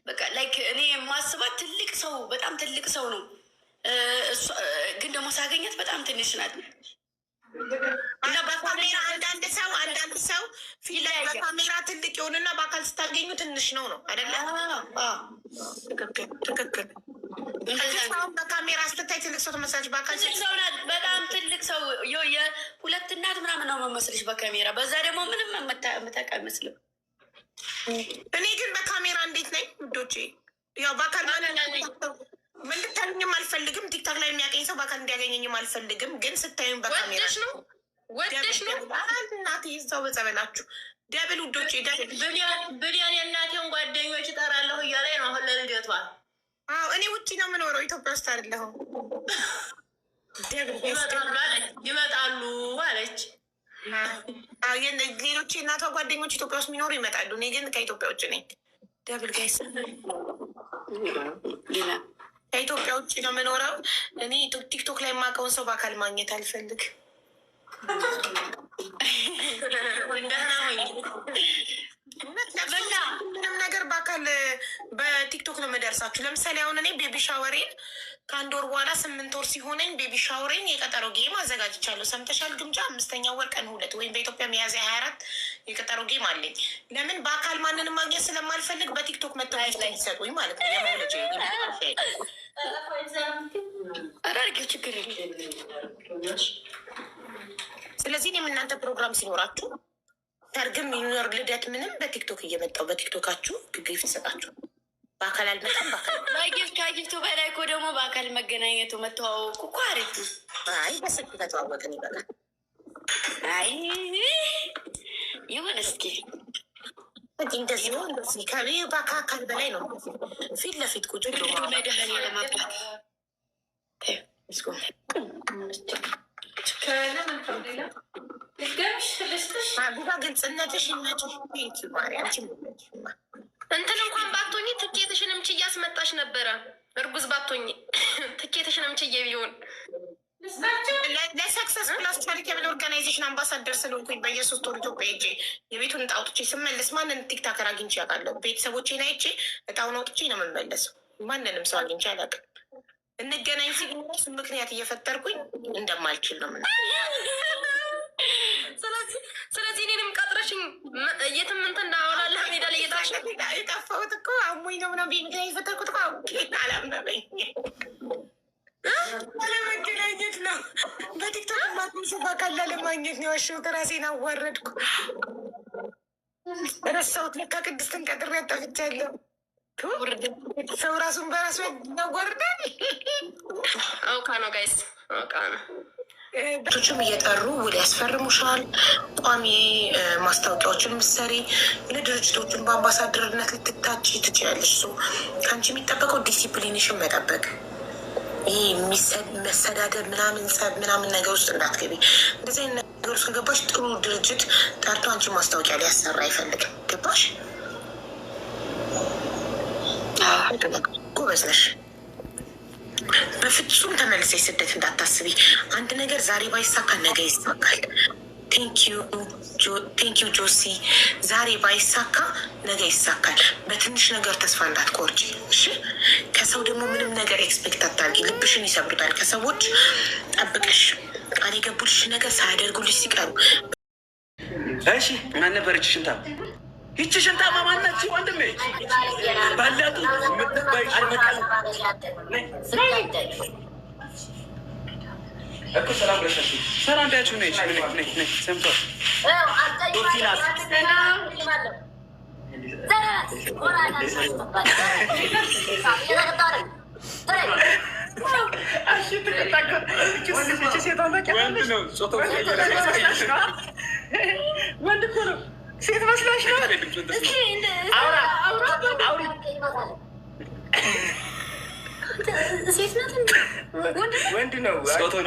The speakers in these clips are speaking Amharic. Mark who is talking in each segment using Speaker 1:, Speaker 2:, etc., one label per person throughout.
Speaker 1: በቃ ላይክ እኔ የማስባት ትልቅ ሰው በጣም ትልቅ ሰው ነው፣ ግን ደግሞ ሳገኛት በጣም ትንሽ ናት።
Speaker 2: እና በካሜራ አንዳንድ ሰው ፊት ላይ በካሜራ ትልቅ የሆነና በአካል ስታገኙ ትንሽ ነው አይደለ? ትክክል። በካሜራ ስትታይ ትልቅ ሰው ትመስላለች፣ በአካል
Speaker 1: በጣም ትልቅ ሰው የሁለት እናት ምናምን ነው መመስልሽ በካሜራ። በዛ ደግሞ ምንም የምታውቅ አይመስልም።
Speaker 2: እኔ ግን በካሜራ እንዴት ነኝ ውዶቼ? ያው በአካል እንድታገኝም አልፈልግም። ቲክታክ ላይ የሚያገኝ ሰው በአካል እንዲያገኘኝም አልፈልግም። ግን ስታዩም በካሜራ ወደሽ ነው እናቴ ይዛው በጸበላችሁ ደብል ውዶቼ።
Speaker 3: ብሊያን የእናቴን ጓደኞች እጠራለሁ እያለኝ ነው አሁን ለልደቷ።
Speaker 2: እኔ ውጭ ነው የምኖረው፣ ኢትዮጵያ ውስጥ አይደለሁም።
Speaker 3: ይመጣሉ አለች።
Speaker 2: ሌሎች የእናቷ ጓደኞች ኢትዮጵያ ውስጥ የሚኖሩ ይመጣሉ። እኔ ግን ከኢትዮጵያ ውጭ ነኝ። ደብል ጋይስ ከኢትዮጵያ ውጭ ነው የምኖረው። እኔ ቲክቶክ ላይ የማውቀውን ሰው በአካል ማግኘት አልፈልግ። ምንም ነገር በአካል በቲክቶክ ነው የምደርሳችሁ። ለምሳሌ አሁን እኔ ቤቢ ሻወሬን ከአንድ ወር በኋላ 8 ወር ሲሆነኝ ቤቢ ሻወሬን የቀጠሮ ጌም አዘጋጅቻለሁ። ሰምተሻል? ግምጃ 5ኛ ወር ቀን 2 ወይም በኢትዮጵያ ሚያዝያ 24 የቀጠሮ ጌም አለኝ። ለምን በአካል ማንንም ማግኘት ስለማልፈልግ በቲክቶክ መታወቂያ ላይ ይሰጡኝ ማለት ነው። የመውለጃ
Speaker 1: አዳርጌው ችግር
Speaker 2: ስለዚህ እኔም እናንተ ፕሮግራም ሲኖራችሁ ሰርግም የሚኖር ልደት ምንም በቲክቶክ እየመጣው በቲክቶካችሁ ጊፍት ይሰጣችሁ። በአካል አልመጣም። በአካል
Speaker 1: ከጊፍቱ በላይ እኮ ደግሞ በአካል መገናኘቱ መተዋወቁ እኮ አሪፍ ነው።
Speaker 2: አይ በስልክ ከተዋወቅን ይበቃል።
Speaker 1: አይ ይሁን እስኪ
Speaker 2: እንደዚህ ነው። እንደዚህ ከአካል በላይ ነው። ፊት ለፊት ቁጭ ብሎ
Speaker 1: መድኃኔ ለማባት
Speaker 2: ግልጽነትሽ
Speaker 3: እንትን እንኳን ባቶኝ ትኬትሽንም ችዬ አስመጣሽ ነበረ። እርጉዝ ባቶኝ ትኬትሽንም ችዬ ቢሆን
Speaker 2: ለሰክሰስ ፕላስ ቻሪቴብል ኦርጋናይዜሽን አምባሳደር ስለሆንኩኝ በየ3 ወር ኢትዮጵያ ሄጄ የቤቱን እጣ አውጥቼ ስመለስ ማንን ቲክታከር አግኝቼ ያውቃለሁ? ቤተሰቦቼን አይቼ እጣውን አውጥቼ ነው የምመለሰው። ማንንም ሰው አግኝቼ አላውቅም። እንገናኝ ሲግሱ ምክንያት እየፈጠርኩኝ እንደማልችል ነው ምና
Speaker 3: ስለዚህ እኔንም ቀጥረሽኝ የትም እንትን እንዳወላለ ሜዳ ላይ
Speaker 2: የጠፋሁት እኮ አሞኝ ነው ምናምን ምክንያት የፈጠርኩት እኮ አላምነበኝ ለመገናኘት ነው። በቲክቶክ ማትሚሱ በቃላ ለማግኘት ነው ያሸሁት። ራሴን አዋረድኩ፣ ረሳሁት። ለካ ቅድስትን ቀጥሬ ያጠፍቻለሁ። ሰው ራሱን በራሱ ያዋርዳል።
Speaker 3: አውቃ ነው ጋይስ፣ አውቃ ነው።
Speaker 2: ቶችም እየጠሩ ውል ያስፈርሙሻል። ቋሚ ማስታወቂያዎችን ምሰሪ ለድርጅቶችን በአምባሳደርነት ልትታጭ ትችላለች። ከአንቺ የሚጠበቀው ዲሲፕሊንሽን መጠበቅ፣ ይህ መሰዳደብ ምናምን ጸብ ምናምን ነገር ውስጥ እንዳትገቢ። እንደዚህ አይነት ነገር ውስጥ ከገባሽ ጥሩ ድርጅት ጠርቶ አንቺ ማስታወቂያ ሊያሰራ አይፈልግም። ገባሽ? ጎበዝ ነሽ። በፍጹም ተመልሰሽ ስደት እንዳታስቢ። አንድ ነገር ዛሬ ባይሳካ ነገ ይሳካል። ቴንኪዩ ጆሲ። ዛሬ ባይሳካ ነገ ይሳካል። በትንሽ ነገር ተስፋ እንዳትቆርጪ እሺ። ከሰው ደግሞ ምንም ነገር ኤክስፔክት አታርጊ። ልብሽን ይሰብሩታል። ከሰዎች ጠብቀሽ ቃል የገቡልሽ ነገር ሳያደርጉልሽ ሲቀሩ።
Speaker 4: እሺ ማን ነበረች ሽንታ? ይቺ ሽንታ ማማናት ወንድሜ ባላቱ ምትባይ አልመጣም እኮ ሰላም ብለሻል። ሰላም ዳችሁ ነች ነች ሰምቶ ወንድ እኮ ነው። ሴት መስላሽ ነው? ወንድ ነው። ጾታውን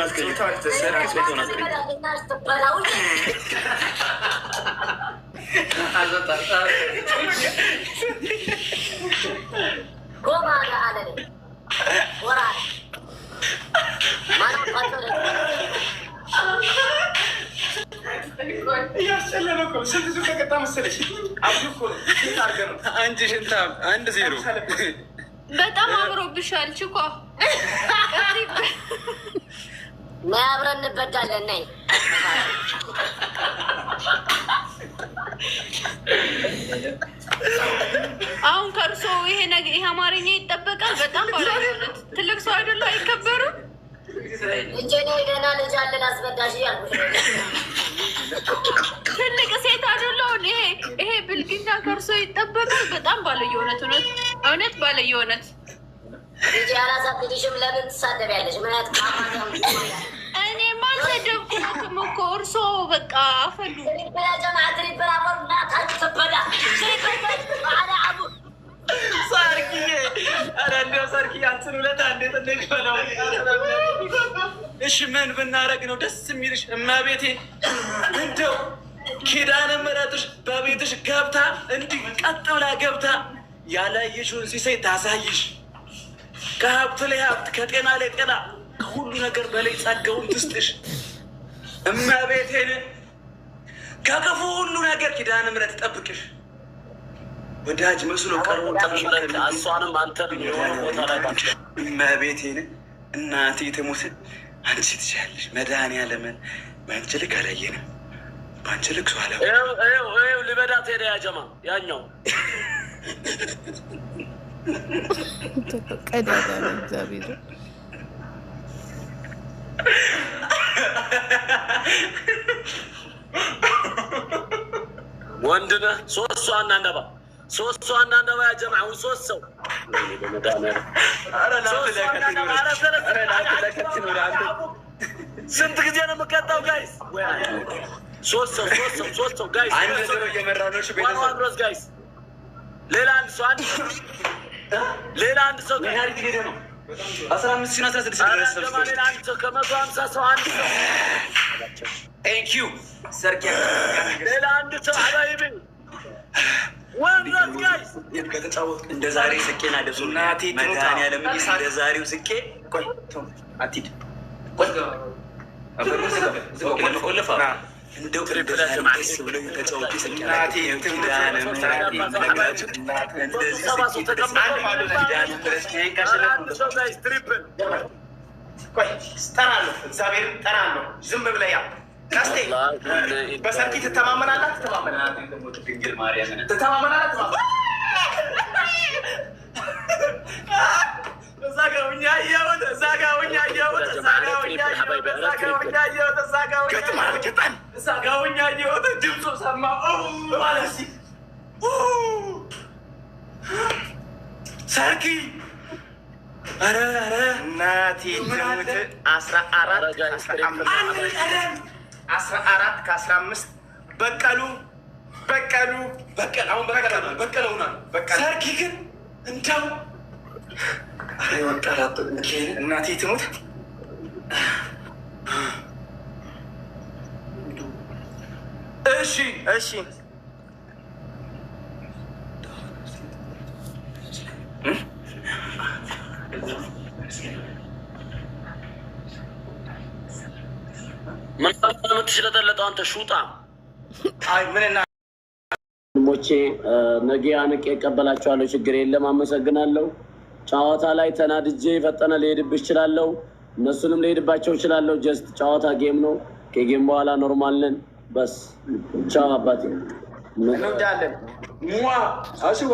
Speaker 4: እያስጨለለ እኮ ስንት ዙር ተቀጣ መሰለሽ? አንቺ ሽንታም 1-0
Speaker 3: በጣም አምሮብሻል ችኮ
Speaker 5: ነይ አብረን እንበዳለን ነይ
Speaker 3: አሁን ከእርሶ ይሄ አማርኛ ይጠበቃል በጣም ባለሆነት ትልቅ ሰው አይደለ አይከበሩም
Speaker 5: እንጂ እኔ ገና ልጅ አለን አስበዳሽ እያልኩሽ
Speaker 3: ትልቅ ሴት አይደለሁ ይሄ ብልግና ከእርሶ ይጠበቃል በጣም ባለየሆነት እውነት ባለየሆነት
Speaker 5: ልጅ ያላሳድግሽም ለምን ትሳደቢያለሽ ማለት
Speaker 3: እኔ ማን ተደብኩትም እኮ እርሶ በቃ አፈሉ
Speaker 5: ጀማዓት ሪበራበር እናታችሁ ትበዳ አቡ
Speaker 4: ሳርኪዬ ኧረ እንደው ሰርኪዬ አንቺን ውለታ እንዴት እንደሚበላው እሺ ምን ብናረግ ነው ደስ የሚልሽ እመቤቴ እንደው ኪዳነ ምሕረትሽ በቤትሽ ገብታ እንዲህ ቀጥ ብላ ገብታ ያላየሽውን ሲሳይ ታሳይሽ ከሀብት ላይ ሀብት ከጤና ላይ ጤና ከሁሉ ነገር በላይ ጸጋውን ትስጥሽ እመቤቴን ከክፉ ሁሉ ነገር ኪዳነ ምሕረት ትጠብቅሽ ወዳጅ መስሎ ቀርቦ
Speaker 6: እሷንም አንተ የሆነ ቦታ ላይ
Speaker 4: እመቤቴን እናቴ ትሙት አንቺ ትችያለሽ መድኃኒዓለምን በአንቺ ልክ አላየንም በአንቺ ልክ ሰው አለ
Speaker 6: ልበዳት ሄደ ያጀማ ያኛው
Speaker 7: ቀዳዳ ነው እግዚአብሔር
Speaker 6: ወንድነህ ሶስት ሰው አናንደባ ያጀማው ሶስት ሰው ስንት ጊዜ ነው የምቀጣው ጋይስ ሶስት ሰው ጋይስ ጋይስ ሌላ አንድ ሰው
Speaker 4: 15-16
Speaker 6: ሌላ አንድ ሰው ከ150 ሰው አንድ ሰው
Speaker 4: ቴንኪዩ ሰርኪ
Speaker 6: ሌላ አንድ ሰው አባይብ ወንድሮስ ጋይስ
Speaker 4: እንደ ዛሬ ስቄና ደሱ መድኃኒዓለም እንደ ዛሬው ስቄ አትሂድ ቆልፋ እንደው ደስ ብሎ ተጫወቱ ስቄናቴ ኪዳነ
Speaker 8: ጠራለሁ ዝም ብለህ ያ ቀስቴ በሰርኪ ትተማመናለህ
Speaker 4: ሰርኪ ኧረ
Speaker 8: እናቴ ትሙት 14 ከ15 በቀሉ አሁን በቀለ ሆኗል።
Speaker 4: ሰርኪ ግን እንደው
Speaker 8: እናቴ ትሙት እሺ
Speaker 6: ምን የምትሽለጠለጠው አንተ ሹጣ
Speaker 8: አይ ምንና
Speaker 6: ሞቼ ነገ አንቄ እቀበላቸዋለሁ ችግር የለም አመሰግናለሁ ጨዋታ ላይ ተናድጄ ፈጠነ ልሄድብሽ እችላለሁ እነሱንም ልሄድባቸው እችላለሁ ጀስት ጨዋታ ጌም ነው ከጌም በኋላ ኖርማል ነን በስ ቻው አባቴ
Speaker 8: እንወዳለን
Speaker 4: አሽባ